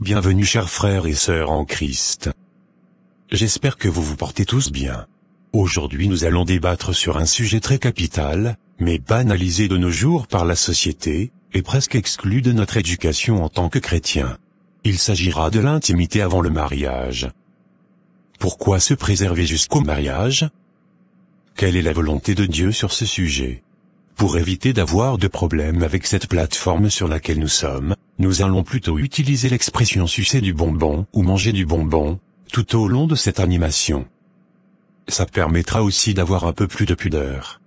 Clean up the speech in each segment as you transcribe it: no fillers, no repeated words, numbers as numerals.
Bienvenue chers frères et sœurs en Christ. J'espère que vous vous portez tous bien. Aujourd'hui nous allons débattre sur un sujet très capital, mais banalisé de nos jours par la société, et presque exclu de notre éducation en tant que chrétiens. Il s'agira de l'intimité avant le mariage. Pourquoi se préserver jusqu'au mariage? Quelle est la volonté de Dieu sur ce sujet? Pour éviter d'avoir de problèmes avec cette plateforme sur laquelle nous sommes, nous allons plutôt utiliser l'expression sucer du bonbon ou manger du bonbon, tout au long de cette animation. Ça permettra aussi d'avoir un peu plus de pudeur.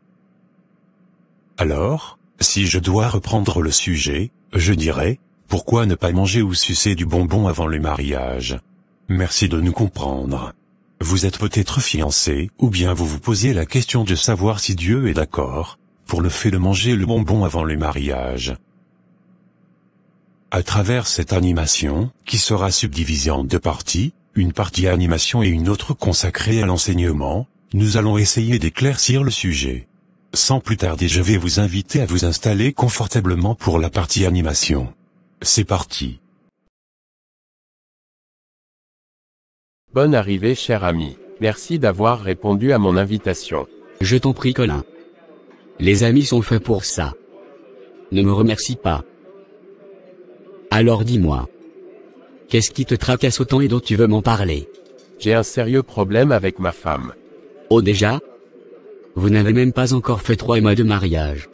Alors, si je dois reprendre le sujet, je dirais, pourquoi ne pas manger ou sucer du bonbon avant le mariage? Merci de nous comprendre. Vous êtes peut-être fiancé, ou bien vous vous posez la question de savoir si Dieu est d'accord pour le fait de manger le bonbon avant le mariage. À travers cette animation, qui sera subdivisée en deux parties, une partie animation et une autre consacrée à l'enseignement, nous allons essayer d'éclaircir le sujet. Sans plus tarder, je vais vous inviter à vous installer confortablement pour la partie animation. C'est parti. Bonne arrivée cher ami. Merci d'avoir répondu à mon invitation. Je t'en prie Colin. Les amis sont faits pour ça. Ne me remercie pas. Alors dis-moi. Qu'est-ce qui te tracasse autant et dont tu veux m'en parler? J'ai un sérieux problème avec ma femme. Oh déjà? Vous n'avez même pas encore fait 3 mois de mariage.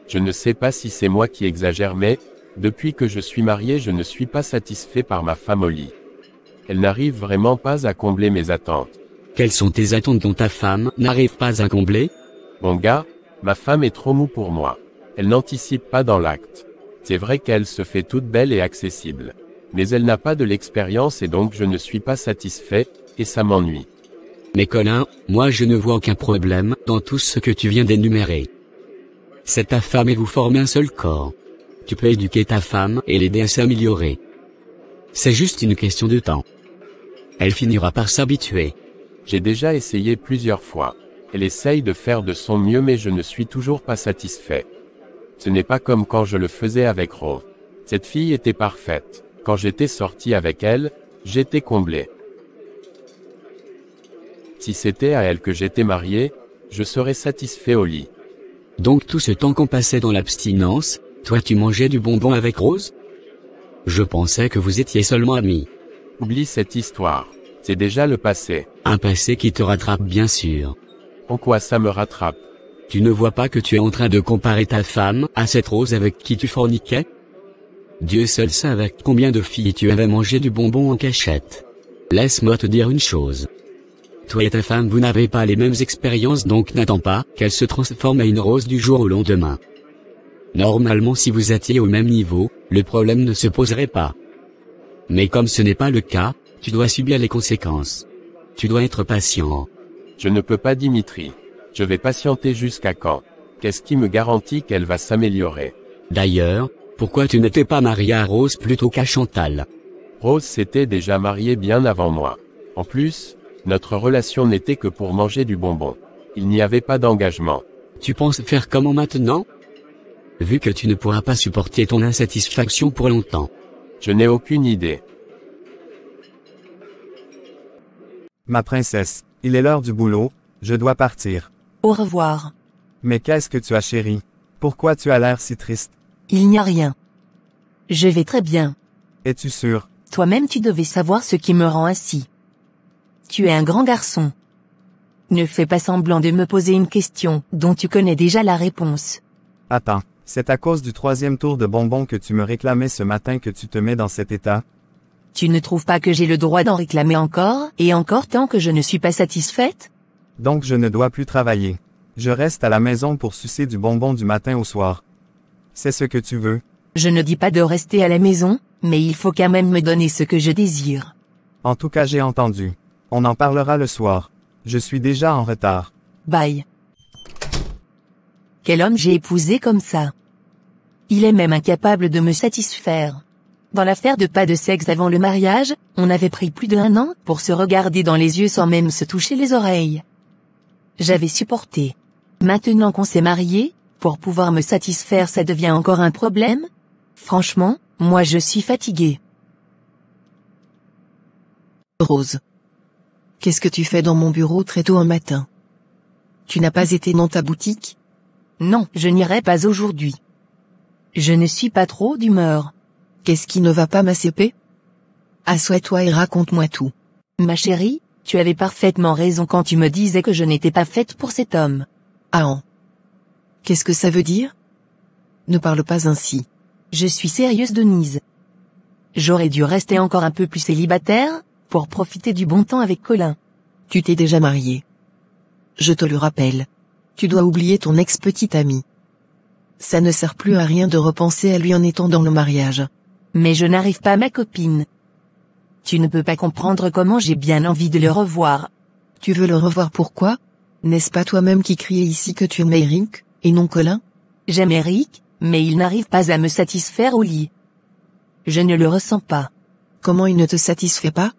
Je ne sais pas si c'est moi qui exagère mais, depuis que je suis marié je ne suis pas satisfait par ma femme au lit. Elle n'arrive vraiment pas à combler mes attentes. Quelles sont tes attentes dont ta femme n'arrive pas à combler? Mon gars, ma femme est trop mou pour moi. Elle n'anticipe pas dans l'acte. C'est vrai qu'elle se fait toute belle et accessible. Mais elle n'a pas de l'expérience et donc je ne suis pas satisfait, et ça m'ennuie. Mais Colin, moi je ne vois aucun problème dans tout ce que tu viens d'énumérer. C'est ta femme et vous formez un seul corps. Tu peux éduquer ta femme et l'aider à s'améliorer. C'est juste une question de temps. Elle finira par s'habituer. J'ai déjà essayé plusieurs fois. Elle essaye de faire de son mieux mais je ne suis toujours pas satisfait. Ce n'est pas comme quand je le faisais avec Rose. Cette fille était parfaite. Quand j'étais sorti avec elle, j'étais comblé. Si c'était à elle que j'étais marié, je serais satisfait au lit. Donc tout ce temps qu'on passait dans l'abstinence, toi tu mangeais du bonbon avec Rose? Je pensais que vous étiez seulement amis. Oublie cette histoire. C'est déjà le passé. Un passé qui te rattrape bien sûr. En quoi ça me rattrape? Tu ne vois pas que tu es en train de comparer ta femme à cette Rose avec qui tu forniquais? Dieu seul sait avec combien de filles tu avais mangé du bonbon en cachette. Laisse-moi te dire une chose. Toi et ta femme vous n'avez pas les mêmes expériences donc n'attends pas qu'elle se transforme à une Rose du jour au lendemain. Normalement si vous étiez au même niveau, le problème ne se poserait pas. Mais comme ce n'est pas le cas, tu dois subir les conséquences. Tu dois être patient. Je ne peux pas Dimitri. Je vais patienter jusqu'à quand? Qu'est-ce qui me garantit qu'elle va s'améliorer? D'ailleurs, pourquoi tu n'étais pas marié à Rose plutôt qu'à Chantal? Rose s'était déjà mariée bien avant moi. En plus, notre relation n'était que pour manger du bonbon. Il n'y avait pas d'engagement. Tu penses faire comment maintenant? Vu que tu ne pourras pas supporter ton insatisfaction pour longtemps. Je n'ai aucune idée. Ma princesse, il est l'heure du boulot, je dois partir. Au revoir. Mais qu'est-ce que tu as chérie? Pourquoi tu as l'air si triste? Il n'y a rien. Je vais très bien. Es-tu sûr? Toi-même tu devais savoir ce qui me rend ainsi. Tu es un grand garçon. Ne fais pas semblant de me poser une question dont tu connais déjà la réponse. Attends, c'est à cause du 3e tour de bonbons que tu me réclamais ce matin que tu te mets dans cet état? Tu ne trouves pas que j'ai le droit d'en réclamer encore, et encore tant que je ne suis pas satisfaite? Donc je ne dois plus travailler. Je reste à la maison pour sucer du bonbon du matin au soir. C'est ce que tu veux? Je ne dis pas de rester à la maison, mais il faut quand même me donner ce que je désire. En tout cas j'ai entendu. On en parlera le soir. Je suis déjà en retard. Bye. Quel homme j'ai épousé comme ça? Il est même incapable de me satisfaire. Dans l'affaire de pas de sexe avant le mariage, on avait pris plus d'1 an pour se regarder dans les yeux sans même se toucher les oreilles. J'avais supporté. Maintenant qu'on s'est marié, pour pouvoir me satisfaire ça devient encore un problème? Franchement, moi je suis fatiguée. Rose. Qu'est-ce que tu fais dans mon bureau très tôt un matin? Tu n'as pas été dans ta boutique? Non, je n'irai pas aujourd'hui. Je ne suis pas trop d'humeur. Qu'est-ce qui ne va pas, ma CP? Assois-toi et raconte-moi tout. Ma chérie, tu avais parfaitement raison quand tu me disais que je n'étais pas faite pour cet homme. Ah. Qu'est-ce que ça veut dire? Ne parle pas ainsi. Je suis sérieuse, Denise. J'aurais dû rester encore un peu plus célibataire, pour profiter du bon temps avec Colin. Tu t'es déjà marié. Je te le rappelle. Tu dois oublier ton ex-petite amie. Ça ne sert plus à rien de repenser à lui en étant dans le mariage. Mais je n'arrive pas, ma copine. Tu ne peux pas comprendre comment j'ai bien envie de le revoir. Tu veux le revoir pourquoi? N'est-ce pas toi-même qui criais ici que tu aimais Eric, et non Colin? J'aime Eric, mais il n'arrive pas à me satisfaire au lit. Je ne le ressens pas. Comment il ne te satisfait pas?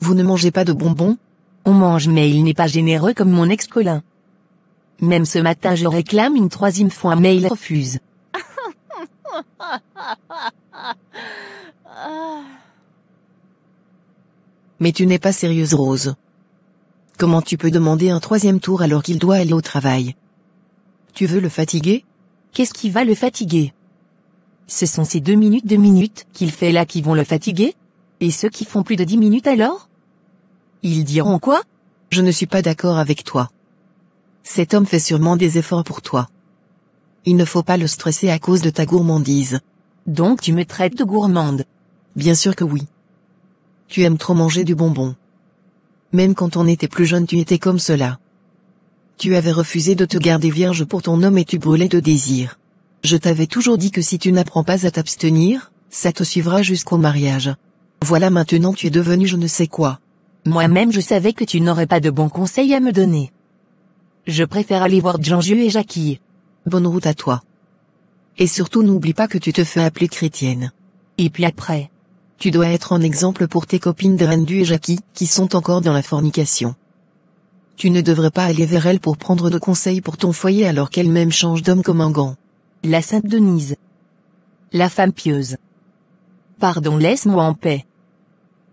Vous ne mangez pas de bonbons? On mange, mais il n'est pas généreux comme mon ex-Colin. Même ce matin je réclame une 3e fois, mais il refuse. Mais tu n'es pas sérieuse, Rose. Comment tu peux demander un 3e tour alors qu'il doit aller au travail? Tu veux le fatiguer? Qu'est-ce qui va le fatiguer? Ce sont ces 2 minutes qu'il fait là qui vont le fatiguer? Et ceux qui font plus de 10 minutes alors? Ils diront quoi? Je ne suis pas d'accord avec toi. Cet homme fait sûrement des efforts pour toi. Il ne faut pas le stresser à cause de ta gourmandise. Donc tu me traites de gourmande? Bien sûr que oui. Tu aimes trop manger du bonbon. Même quand on était plus jeune tu étais comme cela. Tu avais refusé de te garder vierge pour ton homme et tu brûlais de désir. Je t'avais toujours dit que si tu n'apprends pas à t'abstenir, ça te suivra jusqu'au mariage. Voilà, maintenant tu es devenu je ne sais quoi. Moi-même je savais que tu n'aurais pas de bons conseils à me donner. Je préfère aller voir Jean-Jules et Jackie. Bonne route à toi. Et surtout n'oublie pas que tu te fais appeler chrétienne. Et puis après? Tu dois être un exemple pour tes copines de Rendu et Jackie, qui sont encore dans la fornication. Tu ne devrais pas aller vers elles pour prendre de conseils pour ton foyer alors qu'elles-mêmes changent d'homme comme un gant. La Sainte Denise. La femme pieuse. Pardon, laisse-moi en paix.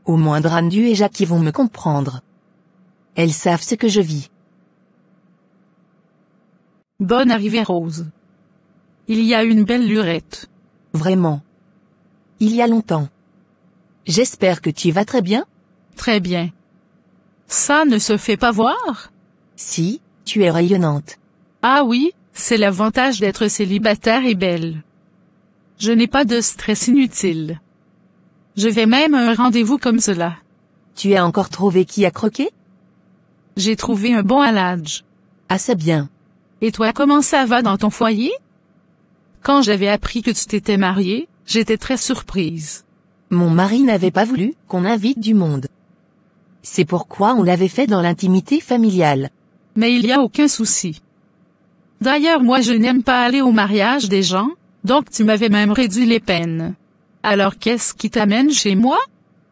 Au moindre Rendu et Jackie vont me comprendre. Elles savent ce que je vis. Bonne arrivée, Rose. Il y a une belle lurette. Vraiment. Il y a longtemps. J'espère que tu vas très bien? Très bien. Ça ne se fait pas voir? Si, tu es rayonnante. Ah oui, c'est l'avantage d'être célibataire et belle. Je n'ai pas de stress inutile. Je vais même à un rendez-vous comme cela. Tu as encore trouvé qui a croqué? J'ai trouvé un bon Aladj. Ah, c'est bien. Et toi, comment ça va dans ton foyer? Quand j'avais appris que tu t'étais mariée, j'étais très surprise. Mon mari n'avait pas voulu qu'on invite du monde. C'est pourquoi on l'avait fait dans l'intimité familiale. Mais il n'y a aucun souci. D'ailleurs, moi je n'aime pas aller au mariage des gens, donc tu m'avais même réduit les peines. Alors qu'est-ce qui t'amène chez moi?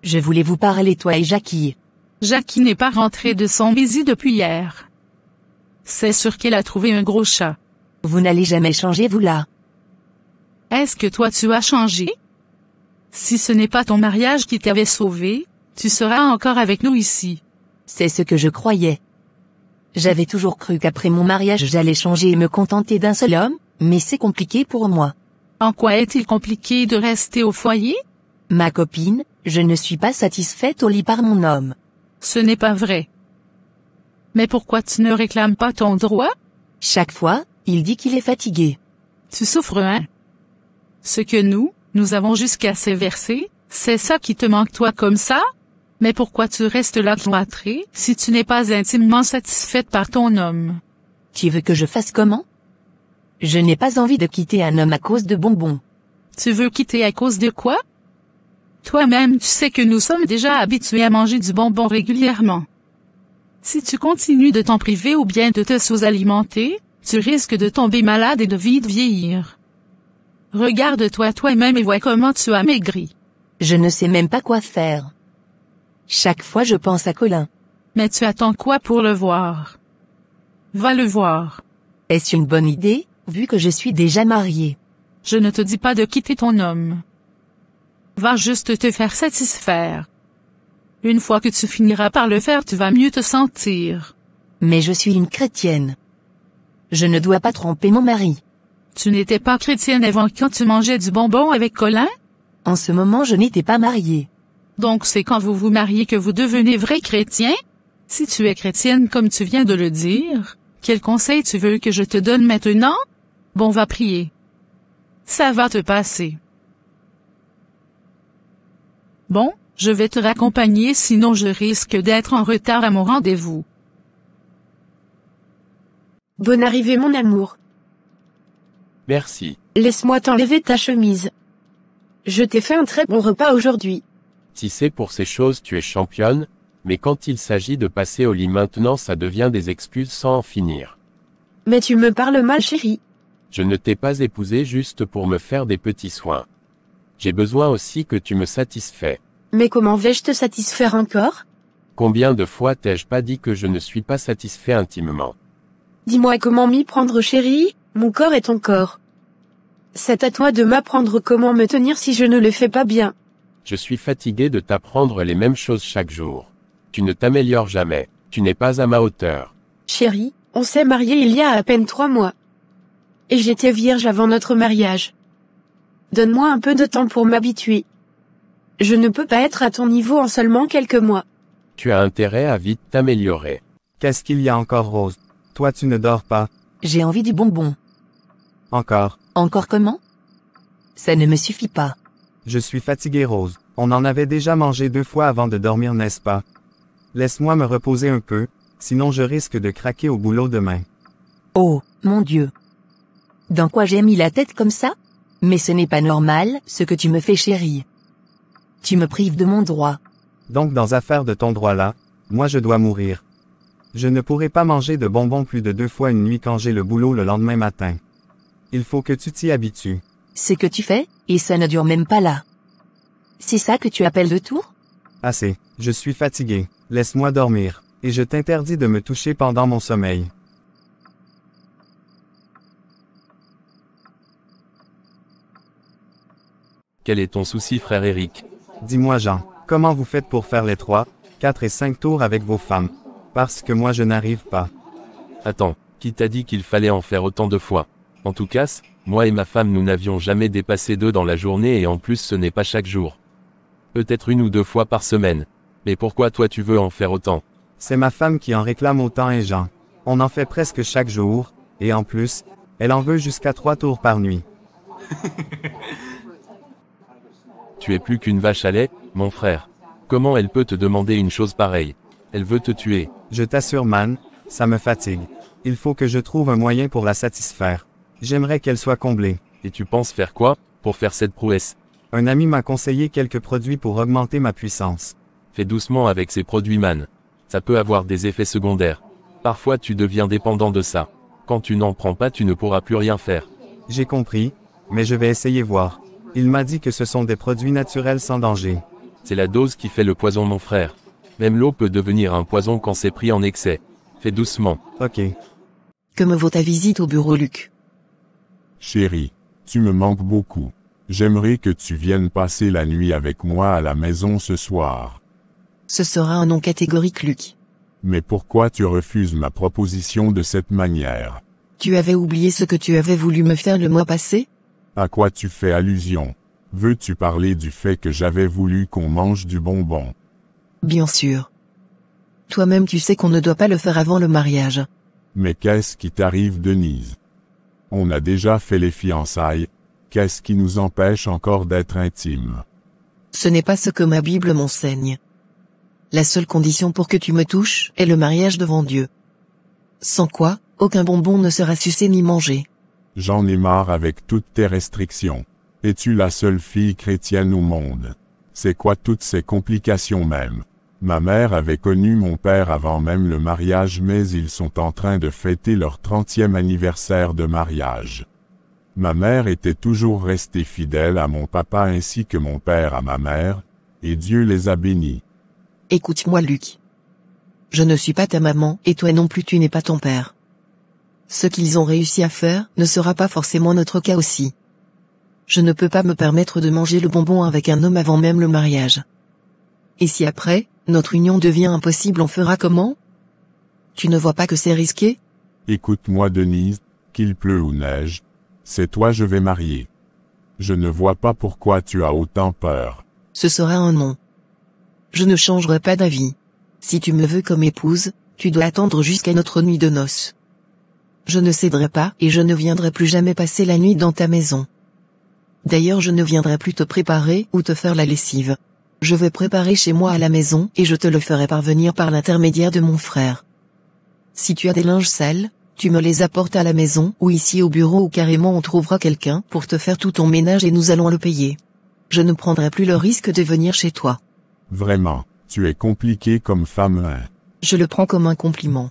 Je voulais vous parler, toi et Jackie. Jackie n'est pas rentrée de son busy depuis hier. C'est sûr qu'elle a trouvé un gros chat. Vous n'allez jamais changer, vous là. Est-ce que toi tu as changé? Si ce n'est pas ton mariage qui t'avait sauvé, tu seras encore avec nous ici. C'est ce que je croyais. J'avais toujours cru qu'après mon mariage j'allais changer et me contenter d'un seul homme, mais c'est compliqué pour moi. En quoi est-il compliqué de rester au foyer? Ma copine, je ne suis pas satisfaite au lit par mon homme. Ce n'est pas vrai. Mais pourquoi tu ne réclames pas ton droit? Chaque fois, il dit qu'il est fatigué. Tu souffres, hein? Ce que nous avons jusqu'à ces versets, c'est ça qui te manque toi comme ça? Mais pourquoi tu restes là cloîtrée, si tu n'es pas intimement satisfaite par ton homme? Tu veux que je fasse comment? Je n'ai pas envie de quitter un homme à cause de bonbons. Tu veux quitter à cause de quoi? Toi-même tu sais que nous sommes déjà habitués à manger du bonbon régulièrement. Si tu continues de t'en priver ou bien de te sous-alimenter, tu risques de tomber malade et de vite vieillir. Regarde-toi toi-même et vois comment tu as maigri. Je ne sais même pas quoi faire. Chaque fois je pense à Colin. Mais tu attends quoi pour le voir? Va le voir. Est-ce une bonne idée, vu que je suis déjà mariée? Je ne te dis pas de quitter ton homme. Va juste te faire satisfaire. Une fois que tu finiras par le faire, tu vas mieux te sentir. Mais je suis une chrétienne. Je ne dois pas tromper mon mari. Tu n'étais pas chrétienne avant quand tu mangeais du bonbon avec Colin? En ce moment, je n'étais pas mariée. Donc c'est quand vous vous mariez que vous devenez vrai chrétien? Si tu es chrétienne comme tu viens de le dire, quel conseil tu veux que je te donne maintenant? Bon, va prier. Ça va te passer. Bon, je vais te raccompagner sinon je risque d'être en retard à mon rendez-vous. Bonne arrivée mon amour. Merci. Laisse-moi t'enlever ta chemise. Je t'ai fait un très bon repas aujourd'hui. Si c'est pour ces choses tu es championne, mais quand il s'agit de passer au lit maintenant ça devient des excuses sans en finir. Mais tu me parles mal chérie. Je ne t'ai pas épousé juste pour me faire des petits soins. J'ai besoin aussi que tu me satisfais. Mais comment vais-je te satisfaire encore? Combien de fois t'ai-je pas dit que je ne suis pas satisfait intimement? Dis-moi comment m'y prendre chérie, mon corps est ton corps. C'est à toi de m'apprendre comment me tenir si je ne le fais pas bien. Je suis fatigué de t'apprendre les mêmes choses chaque jour. Tu ne t'améliores jamais, tu n'es pas à ma hauteur. Chérie, on s'est mariés il y a à peine 3 mois. Et j'étais vierge avant notre mariage. Donne-moi un peu de temps pour m'habituer. Je ne peux pas être à ton niveau en seulement quelques mois. Tu as intérêt à vite t'améliorer. Qu'est-ce qu'il y a encore, Rose? Toi tu ne dors pas. J'ai envie du bonbon. Encore. Encore comment? Ça ne me suffit pas. Je suis fatigué, Rose. On en avait déjà mangé 2 fois avant de dormir, n'est-ce pas? Laisse-moi me reposer un peu, sinon je risque de craquer au boulot demain. Oh, mon Dieu. Dans quoi j'ai mis la tête comme ça? Mais ce n'est pas normal, ce que tu me fais chérie. Tu me prives de mon droit. Donc dans affaire de ton droit là, moi je dois mourir. Je ne pourrai pas manger de bonbons plus de 2 fois une nuit quand j'ai le boulot le lendemain matin. Il faut que tu t'y habitues. C'est que tu fais, et ça ne dure même pas là. C'est ça que tu appelles de tour? Assez, je suis fatigué, laisse-moi dormir, et je t'interdis de me toucher pendant mon sommeil. Quel est ton souci, frère Eric? Dis-moi Jean, comment vous faites pour faire les 3, 4 et 5 tours avec vos femmes? Parce que moi je n'arrive pas. Attends, qui t'a dit qu'il fallait en faire autant de fois? En tout cas, moi et ma femme nous n'avions jamais dépassé 2 dans la journée et en plus ce n'est pas chaque jour. Peut-être 1 ou 2 fois par semaine. Mais pourquoi toi tu veux en faire autant? C'est ma femme qui en réclame autant et Jean. On en fait presque chaque jour, et en plus, elle en veut jusqu'à 3 tours par nuit. Tu es plus qu'une vache à lait, mon frère. Comment elle peut te demander une chose pareille? Elle veut te tuer. Je t'assure man, ça me fatigue. Il faut que je trouve un moyen pour la satisfaire. J'aimerais qu'elle soit comblée. Et tu penses faire quoi, pour faire cette prouesse? Un ami m'a conseillé quelques produits pour augmenter ma puissance. Fais doucement avec ces produits man. Ça peut avoir des effets secondaires. Parfois tu deviens dépendant de ça. Quand tu n'en prends pas tu ne pourras plus rien faire. J'ai compris, mais je vais essayer voir. Il m'a dit que ce sont des produits naturels sans danger. C'est la dose qui fait le poison mon frère. Même l'eau peut devenir un poison quand c'est pris en excès. Fais doucement. Ok. Que me vaut ta visite au bureau, Luc? Chérie, tu me manques beaucoup. J'aimerais que tu viennes passer la nuit avec moi à la maison ce soir. Ce sera un non catégorique, Luc. Mais pourquoi tu refuses ma proposition de cette manière? Tu avais oublié ce que tu avais voulu me faire le mois passé? À quoi tu fais allusion? Veux-tu parler du fait que j'avais voulu qu'on mange du bonbon? Bien sûr. Toi-même tu sais qu'on ne doit pas le faire avant le mariage. Mais qu'est-ce qui t'arrive, Denise? On a déjà fait les fiançailles. Qu'est-ce qui nous empêche encore d'être intimes? Ce n'est pas ce que ma Bible m'enseigne. La seule condition pour que tu me touches est le mariage devant Dieu. Sans quoi, aucun bonbon ne sera sucé ni mangé. J'en ai marre avec toutes tes restrictions. Es-tu la seule fille chrétienne au monde? C'est quoi toutes ces complications même? Ma mère avait connu mon père avant même le mariage mais ils sont en train de fêter leur 30e anniversaire de mariage. Ma mère était toujours restée fidèle à mon papa ainsi que mon père à ma mère, et Dieu les a bénis. Écoute-moi, Luc. Je ne suis pas ta maman et toi non plus tu n'es pas ton père. Ce qu'ils ont réussi à faire ne sera pas forcément notre cas aussi. Je ne peux pas me permettre de manger le bonbon avec un homme avant même le mariage. Et si après, notre union devient impossible, on fera comment? Tu ne vois pas que c'est risqué? Écoute-moi Denise, qu'il pleut ou neige, c'est toi je vais marier. Je ne vois pas pourquoi tu as autant peur. Ce sera un non. Je ne changerai pas d'avis. Si tu me veux comme épouse, tu dois attendre jusqu'à notre nuit de noces. Je ne céderai pas et je ne viendrai plus jamais passer la nuit dans ta maison. D'ailleurs, je ne viendrai plus te préparer ou te faire la lessive. Je vais préparer chez moi à la maison et je te le ferai parvenir par l'intermédiaire de mon frère. Si tu as des linges sales, tu me les apportes à la maison ou ici au bureau ou carrément on trouvera quelqu'un pour te faire tout ton ménage et nous allons le payer. Je ne prendrai plus le risque de venir chez toi. Vraiment, tu es compliquée comme femme, hein. Je le prends comme un compliment.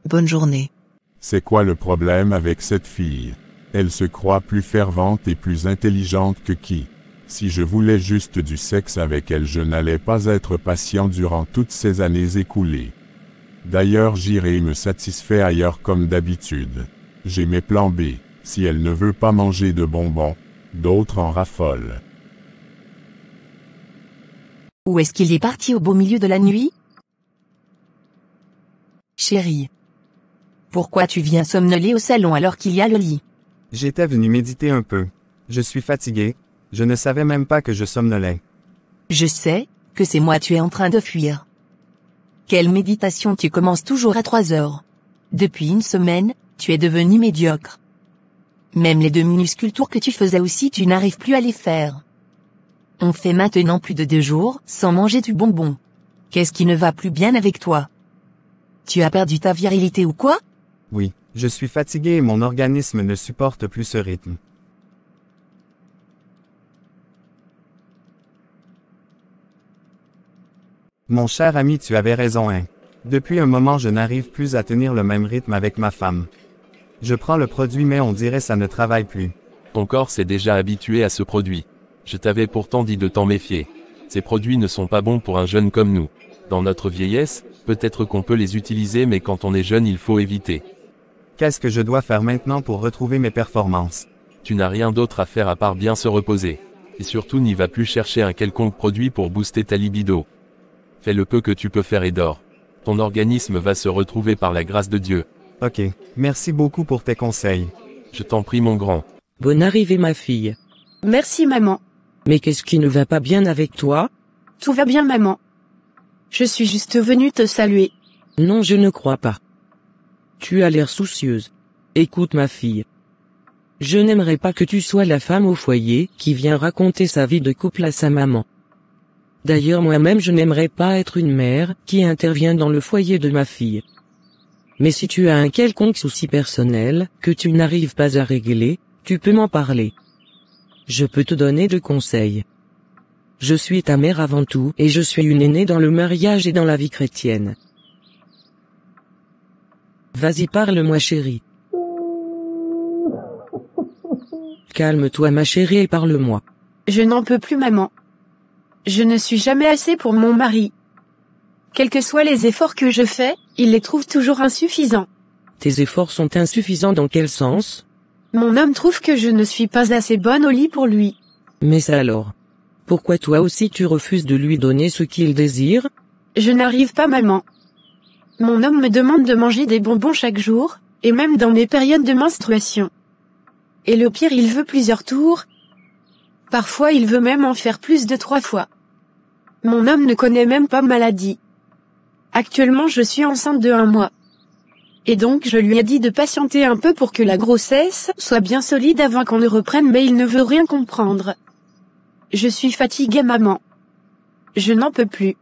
Bonne journée. C'est quoi le problème avec cette fille? Elle se croit plus fervente et plus intelligente que qui? Si je voulais juste du sexe avec elle, je n'allais pas être patient durant toutes ces années écoulées. D'ailleurs, j'irai me satisfaire ailleurs comme d'habitude. J'ai mes plans B. Si elle ne veut pas manger de bonbons, d'autres en raffolent. Où est-ce qu'il est parti au beau milieu de la nuit? Chérie. Pourquoi tu viens somnoler au salon alors qu'il y a le lit? J'étais venu méditer un peu. Je suis fatigué. Je ne savais même pas que je somnolais. Je sais, que c'est moi tu es en train de fuir. Quelle méditation, tu commences toujours à 3 heures. Depuis une semaine, tu es devenu médiocre. Même les 2 minuscules tours que tu faisais aussi tu n'arrives plus à les faire. On fait maintenant plus de 2 jours sans manger du bonbon. Qu'est-ce qui ne va plus bien avec toi? Tu as perdu ta virilité ou quoi? Oui, je suis fatigué et mon organisme ne supporte plus ce rythme. Mon cher ami, tu avais raison, hein. Depuis un moment, je n'arrive plus à tenir le même rythme avec ma femme. Je prends le produit mais on dirait ça ne travaille plus. Ton corps s'est déjà habitué à ce produit. Je t'avais pourtant dit de t'en méfier. Ces produits ne sont pas bons pour un jeune comme nous. Dans notre vieillesse, peut-être qu'on peut les utiliser mais quand on est jeune il faut éviter. Qu'est-ce que je dois faire maintenant pour retrouver mes performances? Tu n'as rien d'autre à faire à part bien se reposer. Et surtout n'y va plus chercher un quelconque produit pour booster ta libido. Fais le peu que tu peux faire et dors. Ton organisme va se retrouver par la grâce de Dieu. Ok, merci beaucoup pour tes conseils. Je t'en prie mon grand. Bonne arrivée ma fille. Merci maman. Mais qu'est-ce qui ne va pas bien avec toi? Tout va bien maman. Je suis juste venue te saluer. Non, je ne crois pas. Tu as l'air soucieuse. Écoute ma fille. Je n'aimerais pas que tu sois la femme au foyer qui vient raconter sa vie de couple à sa maman. D'ailleurs moi-même je n'aimerais pas être une mère qui intervient dans le foyer de ma fille. Mais si tu as un quelconque souci personnel que tu n'arrives pas à régler, tu peux m'en parler. Je peux te donner de conseils. Je suis ta mère avant tout et je suis une aînée dans le mariage et dans la vie chrétienne. Vas-y parle-moi chérie. Calme-toi ma chérie et parle-moi. Je n'en peux plus maman. Je ne suis jamais assez pour mon mari. Quels que soient les efforts que je fais, il les trouve toujours insuffisants. Tes efforts sont insuffisants dans quel sens? Mon homme trouve que je ne suis pas assez bonne au lit pour lui. Mais ça alors? Pourquoi toi aussi tu refuses de lui donner ce qu'il désire? Je n'arrive pas maman. Mon homme me demande de manger des bonbons chaque jour, et même dans mes périodes de menstruation. Et le pire, il veut plusieurs tours. Parfois il veut même en faire plus de 3 fois. Mon homme ne connaît même pas maladie. Actuellement je suis enceinte de 1 mois. Et donc je lui ai dit de patienter un peu pour que la grossesse soit bien solide avant qu'on ne reprenne mais il ne veut rien comprendre. Je suis fatiguée maman. Je n'en peux plus.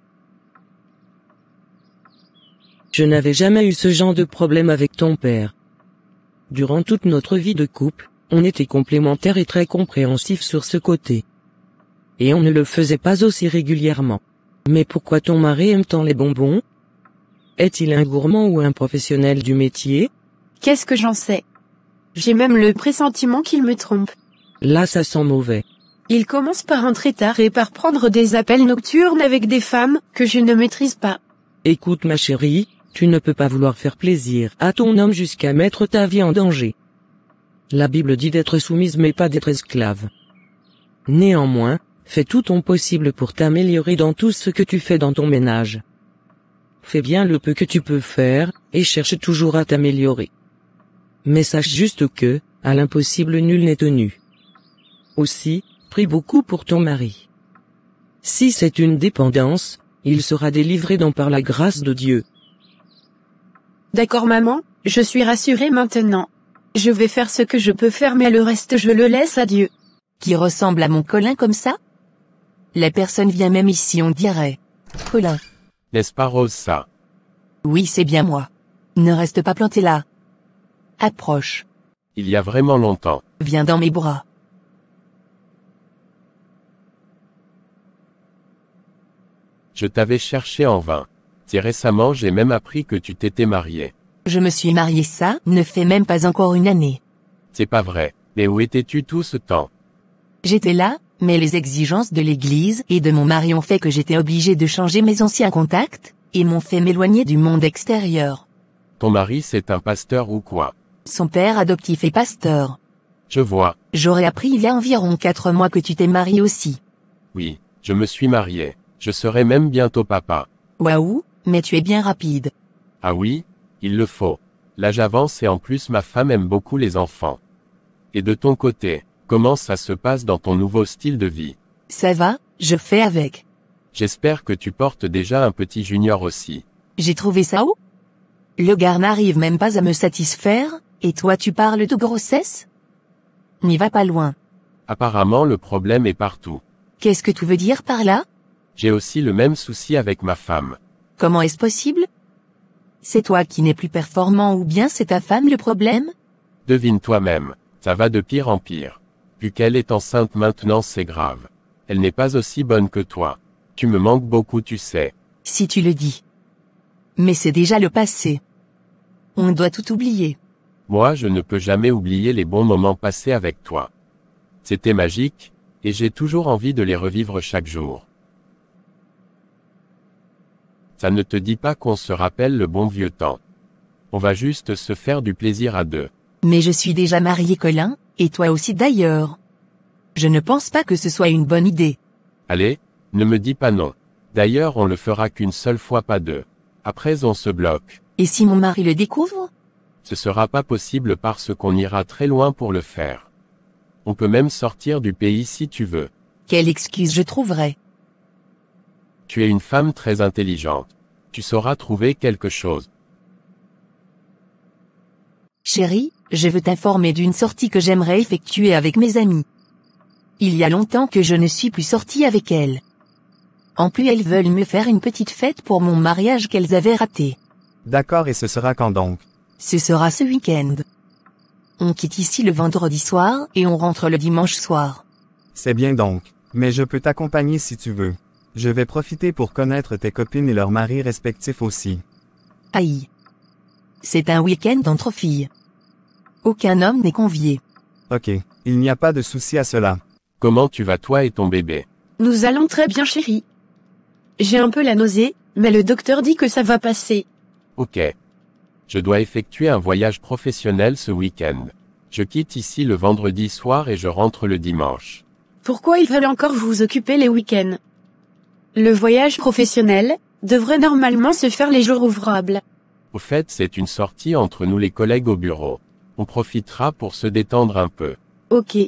Je n'avais jamais eu ce genre de problème avec ton père. Durant toute notre vie de couple, on était complémentaires et très compréhensifs sur ce côté. Et on ne le faisait pas aussi régulièrement. Mais pourquoi ton mari aime tant les bonbons? Est-il un gourmand ou un professionnel du métier? Qu'est-ce que j'en sais? J'ai même le pressentiment qu'il me trompe. Là ça sent mauvais. Il commence par rentrer tard et par prendre des appels nocturnes avec des femmes que je ne maîtrise pas. Écoute ma chérie, tu ne peux pas vouloir faire plaisir à ton homme jusqu'à mettre ta vie en danger. La Bible dit d'être soumise mais pas d'être esclave. Néanmoins, Fais tout ton possible pour t'améliorer dans tout ce que tu fais dans ton ménage. Fais bien le peu que tu peux faire, et cherche toujours à t'améliorer. Mais sache juste que, à l'impossible nul n'est tenu. Aussi, prie beaucoup pour ton mari. Si c'est une dépendance, il sera délivré d'en par la grâce de Dieu. D'accord maman, je suis rassurée maintenant. Je vais faire ce que je peux faire mais le reste je le laisse à Dieu. Qui ressemble à mon Colin comme ça? La personne vient même ici on dirait. Colin. N'est-ce pas Rose ça? Oui c'est bien moi. Ne reste pas planté là. Approche. Il y a vraiment longtemps. Viens dans mes bras. Je t'avais cherché en vain. Si récemment j'ai même appris que tu t'étais marié. Je me suis marié ça, ne fait même pas encore une année. C'est pas vrai. Mais où étais-tu tout ce temps? J'étais là, mais les exigences de l'église et de mon mari ont fait que j'étais obligé de changer mes anciens contacts, et m'ont fait m'éloigner du monde extérieur. Ton mari c'est un pasteur ou quoi? Son père adoptif est pasteur. Je vois. J'aurais appris il y a environ 4 mois que tu t'es marié aussi. Oui, je me suis marié. Je serai même bientôt papa. Waouh, mais tu es bien rapide. Ah oui? Il le faut. L'âge avance et en plus ma femme aime beaucoup les enfants. Et de ton côté, comment ça se passe dans ton nouveau style de vie? Ça va, je fais avec. J'espère que tu portes déjà un petit junior aussi. J'ai trouvé ça où? Le gars n'arrive même pas à me satisfaire, et toi tu parles de grossesse? N'y va pas loin. Apparemment le problème est partout. Qu'est-ce que tu veux dire par là? J'ai aussi le même souci avec ma femme. Comment est-ce possible? C'est toi qui n'es plus performant ou bien c'est ta femme le problème? Devine toi-même, ça va de pire en pire. Vu qu'elle est enceinte maintenant c'est grave. Elle n'est pas aussi bonne que toi. Tu me manques beaucoup tu sais. Si tu le dis. Mais c'est déjà le passé. On doit tout oublier. Moi je ne peux jamais oublier les bons moments passés avec toi. C'était magique, et j'ai toujours envie de les revivre chaque jour. Ça ne te dit pas qu'on se rappelle le bon vieux temps. On va juste se faire du plaisir à deux. Mais je suis déjà marié Colin, et toi aussi d'ailleurs. Je ne pense pas que ce soit une bonne idée. Allez, ne me dis pas non. D'ailleurs on le fera qu'une seule fois pas deux. Après on se bloque. Et si mon mari le découvre? Ce sera pas possible parce qu'on ira très loin pour le faire. On peut même sortir du pays si tu veux. Quelle excuse je trouverai? Tu es une femme très intelligente. Tu sauras trouver quelque chose. Chérie, je veux t'informer d'une sortie que j'aimerais effectuer avec mes amis. Il y a longtemps que je ne suis plus sortie avec elles. En plus elles veulent me faire une petite fête pour mon mariage qu'elles avaient raté. D'accord et ce sera quand donc? Ce sera ce week-end. On quitte ici le vendredi soir et on rentre le dimanche soir. C'est bien donc, mais je peux t'accompagner si tu veux. Je vais profiter pour connaître tes copines et leurs maris respectifs aussi. Aïe. C'est un week-end entre filles. Aucun homme n'est convié. Ok, il n'y a pas de souci à cela. Comment tu vas toi et ton bébé? Nous allons très bien chérie. J'ai un peu la nausée, mais le docteur dit que ça va passer. Ok. Je dois effectuer un voyage professionnel ce week-end. Je quitte ici le vendredi soir et je rentre le dimanche. Pourquoi ils veulent encore vous occuper les week-ends? Le voyage professionnel devrait normalement se faire les jours ouvrables. Au fait, c'est une sortie entre nous les collègues au bureau. On profitera pour se détendre un peu. Ok.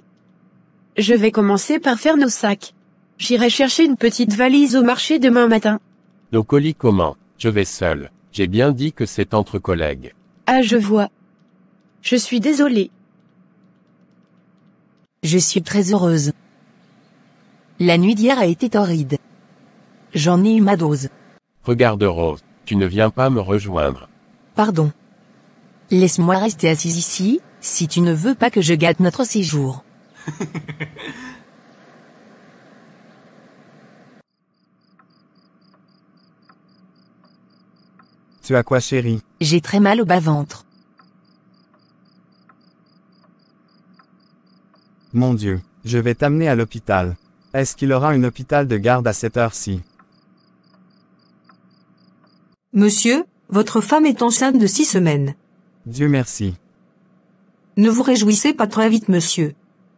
Je vais commencer par faire nos sacs. J'irai chercher une petite valise au marché demain matin. Nos colis comment? Je vais seul. J'ai bien dit que c'est entre collègues. Ah je vois. Je suis désolée. Je suis très heureuse. La nuit d'hier a été torride. J'en ai eu ma dose. Regarde Rose, tu ne viens pas me rejoindre. Pardon. Laisse-moi rester assise ici, si tu ne veux pas que je gâte notre séjour. Tu as quoi chérie? J'ai très mal au bas-ventre. Mon Dieu, je vais t'amener à l'hôpital. Est-ce qu'il aura un hôpital de garde à cette heure-ci? Monsieur, votre femme est enceinte de 6 semaines. Dieu merci. Ne vous réjouissez pas très vite monsieur.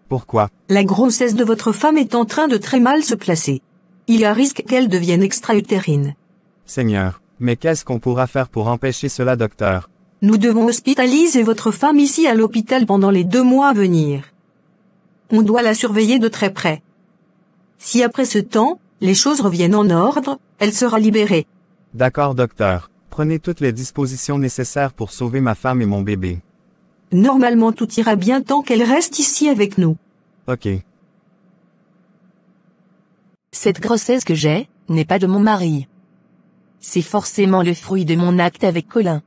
Pourquoi? La grossesse de votre femme est en train de très mal se placer. Il y a risque qu'elle devienne extra-utérine. Seigneur, mais qu'est-ce qu'on pourra faire pour empêcher cela, docteur? Nous devons hospitaliser votre femme ici à l'hôpital pendant les 2 mois à venir. On doit la surveiller de très près. Si après ce temps, les choses reviennent en ordre, elle sera libérée. D'accord, docteur. Prenez toutes les dispositions nécessaires pour sauver ma femme et mon bébé. Normalement tout ira bien tant qu'elle reste ici avec nous. Ok. Cette grossesse que j'ai, n'est pas de mon mari. C'est forcément le fruit de mon acte avec Colin.